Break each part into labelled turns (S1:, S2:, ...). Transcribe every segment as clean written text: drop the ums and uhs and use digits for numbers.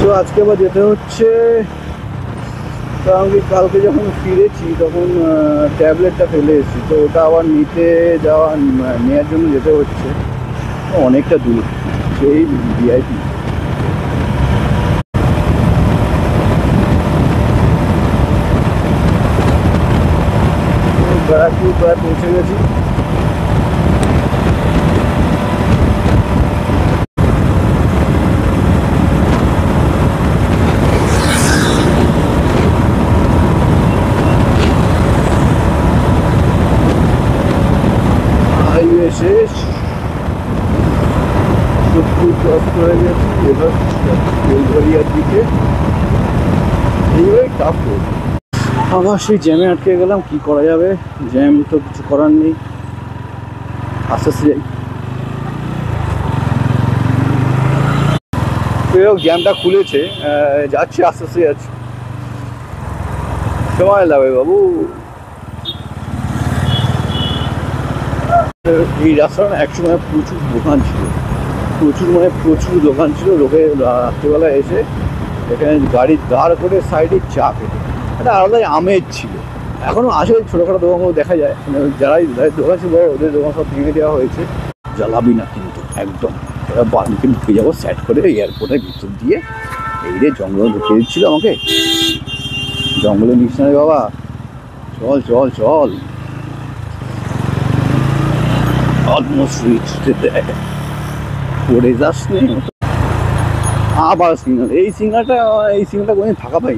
S1: তো আজকে আবার যেতে হচ্ছে, কারণ কি কালকে যখন ফিরেছি তখন ট্যাবলেটটা ফেলে এসেছি, তো ওটা আবার নেওয়ার জন্য যেতে হচ্ছে অনেকটা দূর, সেই ভিআইপি। ব্যারাকপুর প্রায় পৌঁছে গেছি। হাইওয়ে শেষ, সোদপুর ক্রস করে গেছি, এবার বেলঘরিয়ার দিকে। এইভাবে টাফ রোড। আবার সেই জ্যামে আটকে গেলাম, কি করা যাবে, জ্যাম তো কিছু করার নেই, আস্তে আস্তে যাই। জ্যামটা খুলেছে, যাচ্ছি আস্তে আস্তে যাচ্ছি, সময় লাগবে বাবু। এই রাস্তাটা একসময় প্রচুর দোকান ছিল, প্রচুর দোকান ছিল। লোকে রাত্রিবেলা এসে এখানে গাড়ি দাঁড় করে সাইডে চা খেতে, একটা আলাদাই আমেজ ছিল। এখনও আছে ছোটোখাটো দোকানগুলো দেখা যায়, মানে যারাই দোকান ছিল ওদের দোকান সব ভেঙে দেওয়া হয়েছে। জ্বালাবি না কিন্তু একদম, ওরা বাড়িতে ঢুকে যাবো স্যাট করে এয়ারপোর্টের ভিতর দিয়ে। এই রে জঙ্গলে ঢুকে দিচ্ছিল আমাকে, জঙ্গলে নিস না রে বাবা, চল চল চল। অলমোস্ট রিচড দেয়, পড়ে যাস নি। আবার সিগনাল, এই সিগনালটা কোনোদিন ফাঁকা পাই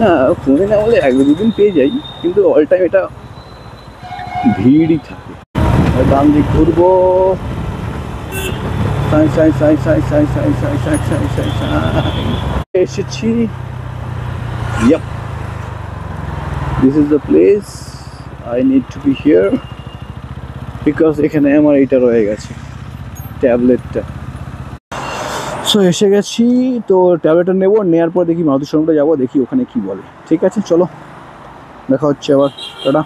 S1: না, ফোনে না বলে এক দুদিন পেয়ে যাই, কিন্তু অল টাইম এটা ভিড়ই থাকে। ডান দিক ঘুরবো, এসেছি। Yep, this is the place I need to be here, because এখানে আমার এইটা রয়ে গেছে ট্যাবলেটটা। সো এসে গেছি, তো ট্যাবলেটটা নেবো, নেওয়ার পর দেখি মারুতি শোরুমটা যাবো, দেখি ওখানে কি বলে। ঠিক আছে চলো, দেখা হচ্ছে আবার, টাটা।